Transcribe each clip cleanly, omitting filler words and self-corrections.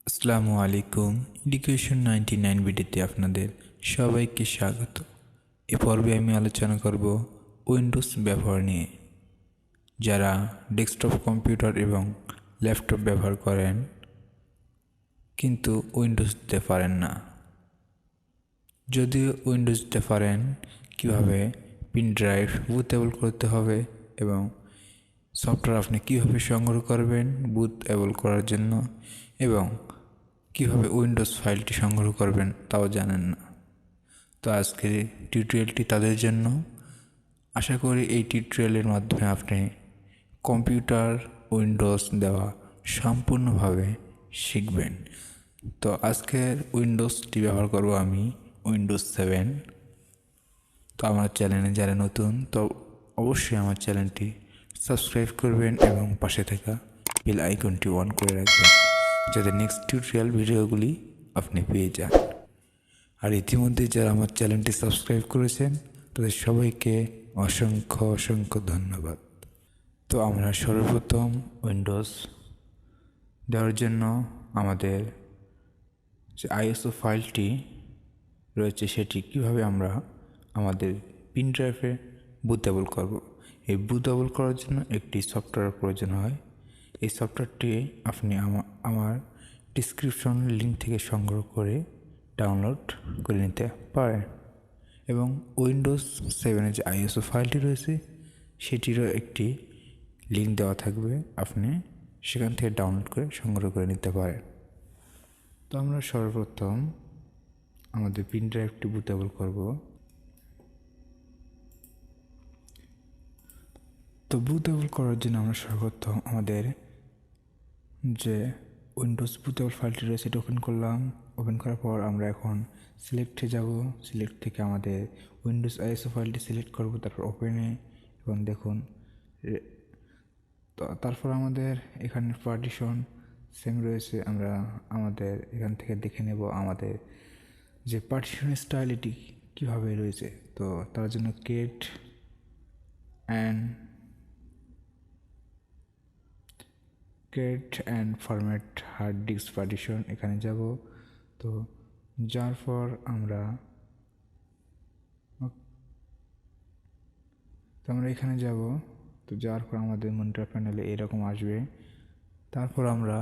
আসসালামু আলাইকুম। এডুকেশন 99 ভিডিওতে আপনাদের সবাইকে স্বাগত। এ পর্বে আমি আলোচনা করব উইন্ডোজ ব্যবহার নিয়ে। যারা ডেস্কটপ কম্পিউটার এবং ল্যাপটপ ব্যবহার করেন কিন্তু উইন্ডোজ দিতে পারেন না, যদিও উইন্ডোজ দিতে পারেন, কীভাবে পেনড্রাইভ বুটেবল করতে হবে এবং সফটওয়্যার আপনি কীভাবে সংগ্রহ করবেন বুটেবল করার জন্য এবং কীভাবে উইন্ডোজ ফাইলটি সংগ্রহ করবেন তাও জানেন না। তো আজকের টিউটোরিয়ালটি তাদের জন্য। আশা করি এই টিউটোরিয়ালের মাধ্যমে আপনি কম্পিউটার উইন্ডোজ দেওয়া সম্পূর্ণভাবে শিখবেন। তো আজকের উইন্ডোজটি ব্যবহার করব আমি উইন্ডোজ 7। তো আমার চ্যানেলে যারা নতুন তো অবশ্যই আমার চ্যানেলটি সাবস্ক্রাইব করবেন এবং পাশে থাকা বেল আইকনটি অন করে রাখবেন, যাতে নেক্সট টিউটোরিয়াল ভিডিওগুলি আপনি পেয়ে যান। আর ইতিমধ্যে যারা আমার চ্যানেলটি সাবস্ক্রাইব করেছেন তাদের সবাইকে অসংখ্য ধন্যবাদ। তো আমরা সর্বপ্রথম উইন্ডোজ দেওয়ার জন্য আমাদের যে আইএসও ফাইলটি রয়েছে সেটি কীভাবে আমরা আমাদের পেন ড্রাইভে বুটেবল করব। এই বুটেবল করার জন্য একটি সফটওয়্যার প্রয়োজন হয়। এই সফটওয়্যারটি আপনি আমার ডিসক্রিপশন লিঙ্ক থেকে সংগ্রহ করে ডাউনলোড করে নিতে পারেন এবং উইন্ডোজ 7 যে আইএসও ফাইলটি রয়েছে সেটিরও একটি লিঙ্ক দেওয়া থাকবে, আপনি সেখান থেকে ডাউনলোড করে সংগ্রহ করে নিতে পারেন। তো আমরা সর্বপ্রথম আমাদের পেন ড্রাইভটি বুটেবল করব। তো বুটেবল করার জন্য আমরা সর্বপ্রথম আমাদের যে উইন্ডোজ বুটেবল ফাইলটি রয়েছে সেটা ওপেন করলাম। ওপেন করার পর আমরা এখন সিলেক্টে যাব। সিলেক্ট থেকে আমাদের উইন্ডোজ আইএসও ফাইলটি সিলেক্ট করব, তারপর ওপেনে এবং দেখুন। তো তারপর আমাদের এখানে পার্টিশন সেম রয়েছে, আমরা আমাদের এখান থেকে দেখে নেব আমাদের যে পার্টিশন স্টাইল এটি কীভাবে রয়েছে। তো তার জন্য create and format hard disk partition এখানে যাব। তো যার পর আমরা এখানে যাব। তো যার পর আমাদের মনিটর প্যানেলে এরকম আসবে। তারপর আমরা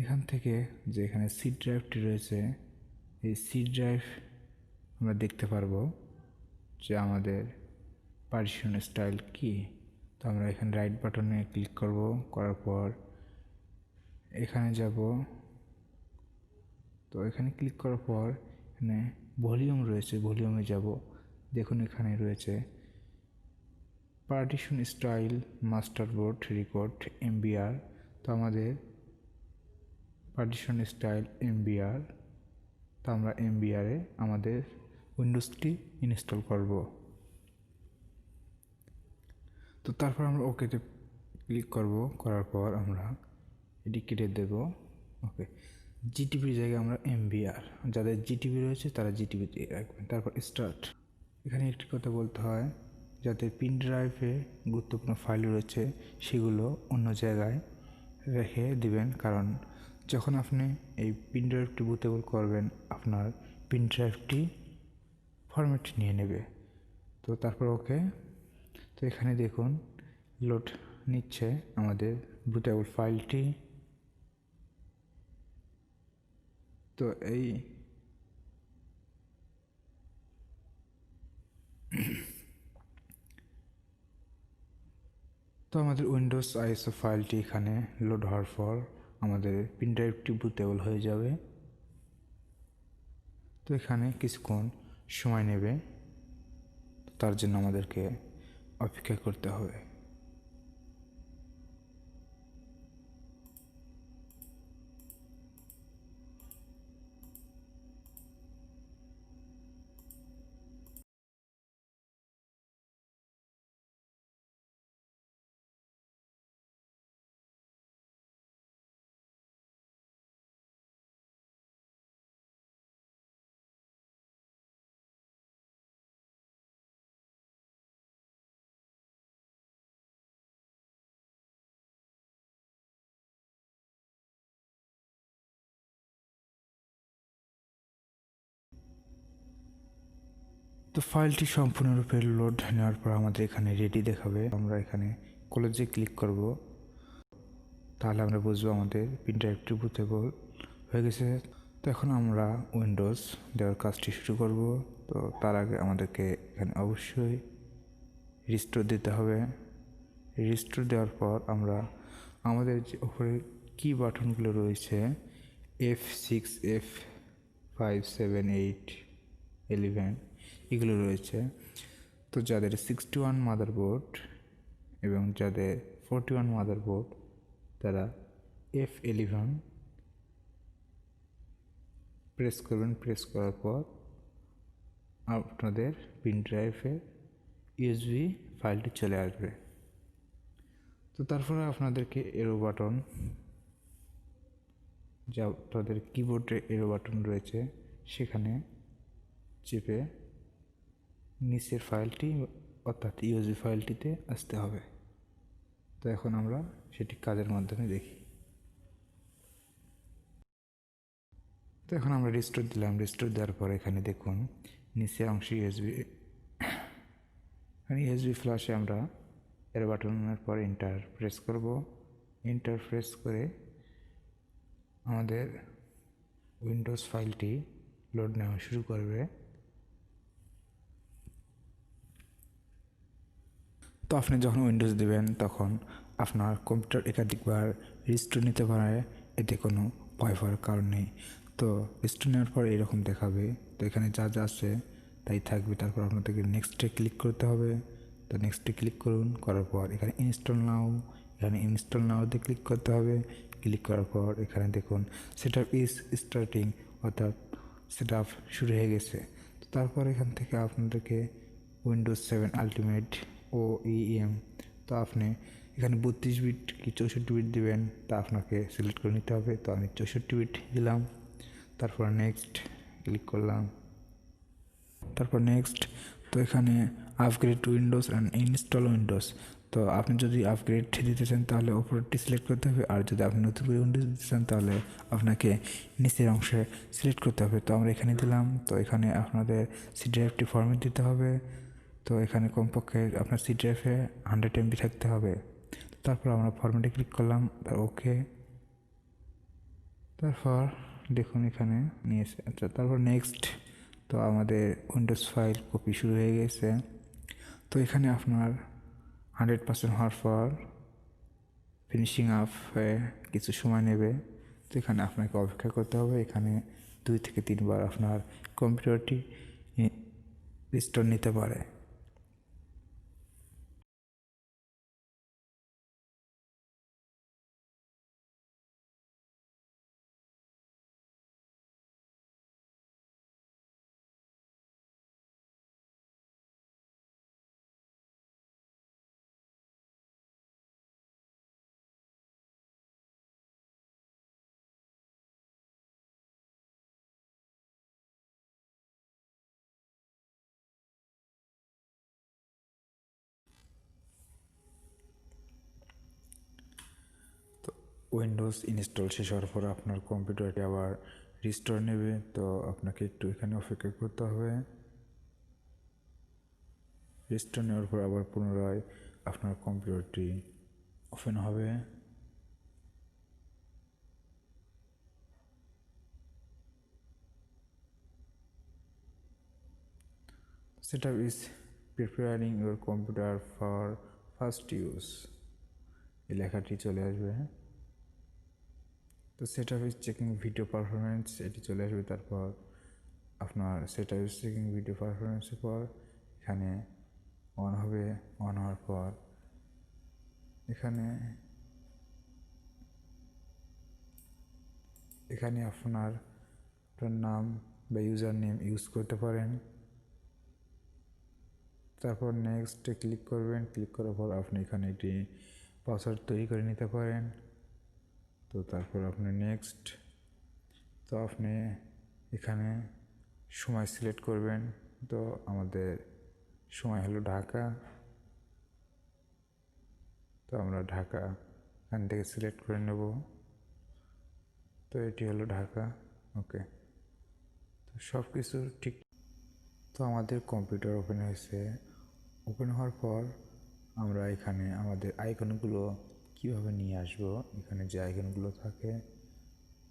এখান থেকে যে এখানে সি ড্রাইভটি রয়েছে এই সি ড্রাইভ আমরা দেখতে পারবো যে আমাদের পার্টিশন স্টাইল কি। তো আমরা এখানে রাইট বাটনে ক্লিক করব, করার পর এখানে যাব। তো এখানে ক্লিক করার পর এখানে ভলিউম রয়েছে, ভলিউমে যাব। দেখুন এখানে রয়েছে partition style master board record MBR. তো আমাদের পার্টিশন স্টাইল এমবিআর, তো আমরা এমবিআরে আমাদের উইন্ডোজটি ইনস্টল করব। তো তারপর আমরা ওকেতে ক্লিক করব, করার পর আমরা এটি কেটে দেব। ওকে, জিটিবির জায়গায় আমরা এমবিআর, যাদের জিটিবি রয়েছে তারা জিটিবি দিয়ে রাখবেন। তারপর স্টার্ট। এখানে একটি কথা বলতে হয়, যাতে পেন ড্রাইভে গুরুত্বপূর্ণ ফাইল রয়েছে সেগুলো অন্য জায়গায় রেখে দিবেন, কারণ যখন আপনি এই পেন ড্রাইভটি বুটেবল করবেন আপনার পেন ড্রাইভটি ফরম্যাট নিয়ে নেবে। তো তারপর ওকে। তো এখানে দেখুন লোড নিচ্ছে আমাদের বুটেবল ফাইলটি। তো এই তো আমাদের উইন্ডোজ আইএসও ফাইলটি এখানে লোড হওয়ার পর আমাদের পেন ড্রাইভটি বুটেবল হয়ে যাবে। তো এখানে কিছুক্ষণ সময় নেবে, তার জন্য আমাদেরকে অপেক্ষা করতে হবে। তো ফাইলটি সম্পূর্ণরূপে লোড নেওয়ার পর আমাদের এখানে রেডি দেখাবে। আমরা এখানে ক্লোজে ক্লিক করব, তাহলে আমরা বুঝবো আমাদের পেনড্রাইভটি বুটেবল হয়ে গেছে। তো এখন আমরা উইন্ডোজ দেওয়ার কাজটি শুরু করব। তো তার আগে আমাদেরকে এখানে অবশ্যই রিস্টোর দিতে হবে। রিস্টোর দেওয়ার পর আমরা আমাদের যে উপরে কি বাটনগুলো রয়েছে F6 F5 7 8 11 এগুলো রয়েছে। তো যাদের 61 মাদারবোর্ড এবং যাদের 41 মাদারবোর্ড তারা F11 প্রেস করবেন। প্রেস করার পর আপনাদের পেন ড্রাইভে ইউএসবি ফাইলটি চলে আসবে। তো তারপরে আপনাদেরকে এরো বাটন, যা আপনাদের কিবোর্ডে এরো বাটন রয়েছে সেখানে চেপে নিচের ফাইলটি অর্থাৎ ইউএসবি ফাইলটিতে আসতে হবে। তো এখন আমরা সেটি কাজের মাধ্যমে দেখি। তো এখন আমরা রিস্টোর দিলাম। রিস্টোর দেওয়ার পর এখানে দেখুন নিচের অংশে ইউএসবি, এখানে ইউএসবি ফ্ল্যাশে আমরা এর বাটনের পর এন্টার প্রেস করব। এন্টার প্রেস করে আমাদের উইন্ডোজ ফাইলটি লোড নেওয়া শুরু করবে। তো আপনি যখন উইন্ডোজ দেবেন তখন আপনার কম্পিউটার একাধিকবার রিস্টোর নিতে পারে, এতে কোনো ভয় পাওয়ার কারণ নেই। তো রিস্টোর নেওয়ার পর এরকম দেখাবে। তো এখানে যা যা আছে তাই থাকবে। তারপর আপনাদেরকে নেক্সটে ক্লিক করতে হবে। তো নেক্সটে ক্লিক করুন। করার পর এখানে ইনস্টল নাও, এখানে ইনস্টল নাওতে ক্লিক করতে হবে। ক্লিক করার পর এখানে দেখুন সেটআপ ইজ স্টার্টিং, অর্থাৎ সেটআপ শুরু হয়ে গেছে। তো তারপর এখান থেকে আপনাদেরকে উইন্ডোজ 7 আলটিমেট ও ইএম, তো আপনি এখানে 32 বিট কি 64 বিট দিবেন তা আপনাকে সিলেক্ট করে নিতে হবে। তো আমি 64 বিট দিলাম। তারপর নেক্সট ক্লিক করলাম। তারপর নেক্সট, তো এখানে upgrade Windows and install Windows, তো আপনি যদি আপগ্রেড দিতে চান তাহলে ওপরটি সিলেক্ট করতে হবে, আর যদি আপনি নতুন করে উইন্ডোজ দিতে চান তাহলে আপনাকে নিচের অংশে সিলেক্ট করতে হবে। তো আমরা এখানে দিলাম। তো এখানে আপনাদের সি ড্রাইভটি ফরম্যাট দিতে হবে। তো এখানে কমপক্ষে আপনার সি ড্রাইভে 100 MB থাকতে হবে। তারপর আমরা ফরম্যাটে ক্লিক করলাম, ওকে। তারপর দেখুন এখানে নিয়েছে। আচ্ছা, তারপর নেক্সট, তো আমাদের উইন্ডোজ ফাইল কপি শুরু হয়ে গেছে। তো এখানে আপনার 100% হওয়ার পর ফিনিশিং আপ হয়ে কিছু সময় নেবে। তো এখানে আপনাকে অপেক্ষা করতে হবে। এখানে 2 থেকে 3 বার আপনার কম্পিউটারটি রিস্টোর নিতে পারে। তো উইন্ডোজ ইনস্টল শেষ হওয়ার পর আপনার কম্পিউটারটি আবার রিস্টোর নেবে। তো আপনাকে একটু এখানে অপেক্ষা করতে হবে। রিস্টোর নেওয়ার পর আবার পুনরায় আপনার কম্পিউটারটি ওপেন হবে। Setup is preparing your computer for first use, এই লেখাটি চলে আসবে। তো setup is checking video performance, এটি চলে আসবে। তারপর আপনার সেটআপ ইজ চেকিং ভিডিও পারফরমেন্সের পর এখানে অন হবে। অন হওয়ার পর এখানে আপনার নাম বা ইউজার নেম ইউজ করতে পারেন। তারপর নেক্সটে ক্লিক করবেন। ক্লিক করার পর আপনি এখানে একটি পাসওয়ার্ড তৈরি করে নিতে পারেন। তো তারপর আপনি নেক্সট, তো আপনি এখানে সময় সিলেক্ট করবেন। তো আমাদের সময় হলো ঢাকা। তো আমরা ঢাকা এখান থেকে সিলেক্ট করে নেব। তো এটি হলো ঢাকা, ওকে। তো সব কিছু ঠিক। তো আমাদের কম্পিউটার ওপেন হয়েছে। ওপেন হওয়ার পর আমরা এখানে আমাদের আইকনগুলো কীভাবে নিয়ে আসব, এখানে যে আইকনগুলো থাকে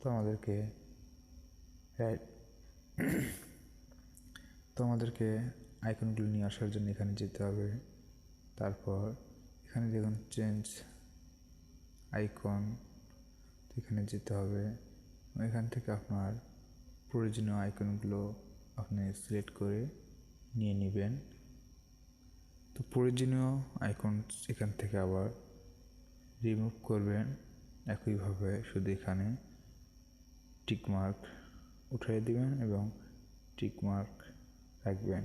তো আমাদেরকে আইকনগুলো নিয়ে আসার জন্য এখানে যেতে হবে। তারপর এখানে দেখুন চেঞ্জ আইকন, এখানে যেতে হবে। এখান থেকে আপনার প্রয়োজনীয় আইকনগুলো আপনি সিলেক্ট করে নিয়ে নেবেন। তো প্রয়োজনীয় আইকন এখান থেকে আবার রিমুভ করবেন। একইভাবে শুধু এখানে টিক মার্ক উঠিয়ে দিবেন এবং টিক মার্ক রাখবেন।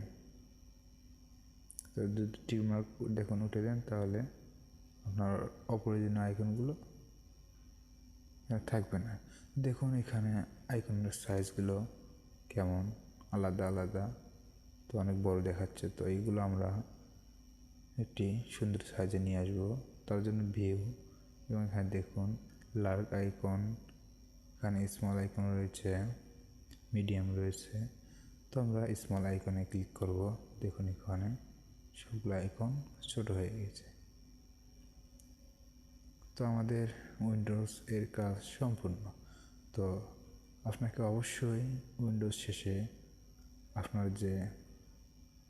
তো যদি টিক মার্ক দেখুন উঠে দেন তাহলে আপনার অপ্রয়োজনীয় আইকনগুলো থাকবে না। দেখুন এখানে আইকনের সাইজগুলো কেমন আলাদা আলাদা, তো অনেক বড় দেখাচ্ছে। তো এইগুলো আমরা একটি সুন্দর সাইজে নিয়ে আসবো। তার জন্য ভিউ এবং এখানে দেখুন লার্জ আইকন, এখানে স্মল আইকন রয়েছে, মিডিয়াম রয়েছে। তো আমরা স্মল আইকনে ক্লিক করব। দেখুন এখানে সবগুলো আইকন ছোট হয়ে গেছে। তো আমাদের উইন্ডোজ এর কাজ সম্পূর্ণ। তো আপনাকে অবশ্যই উইন্ডোজ শেষে আপনার যে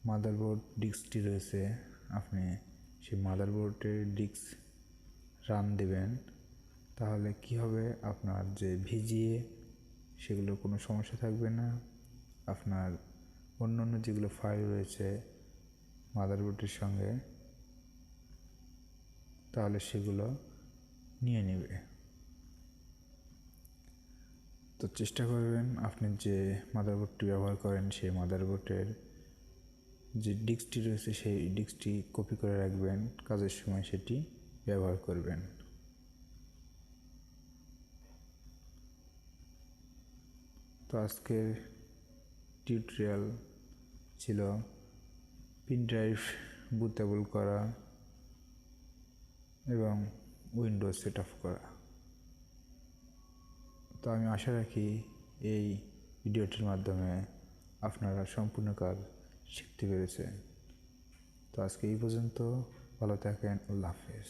মাদারবোর্ড ডিস্কটি রয়েছে আপনি সেই মাদারবোর্ডের ডিস্ক রান দেবেন। তাহলে কি হবে, আপনার যে ভিজিএ সেগুলো কোনো সমস্যা থাকবে না। আপনার অন্য যেগুলো ফাইল রয়েছে মাদারবোর্ডের সঙ্গে তাহলে সেগুলো নিয়ে নেবে। তো চেষ্টা করবেন আপনি যে মাদারবোর্ডটি ব্যবহার করেন সেই মাদারবোর্ডের যে ডিস্কটি রয়েছে সেই ডিস্কটি কপি করে রাখবেন, কাজের সময় সেটি ব্যবহার করবেন। তো আজকের টিউটোরিয়াল ছিল পেনড্রাইভ বুটেবল করা এবং উইন্ডোজ সেট আপ করা। তো আমি আশা রাখি এই ভিডিওটির মাধ্যমে আপনারা সম্পূর্ণ কাজ শিখতে পেরেছেন। তো আজকে এই পর্যন্ত, ভালো থাকেন, আল্লাহ হাফেজ।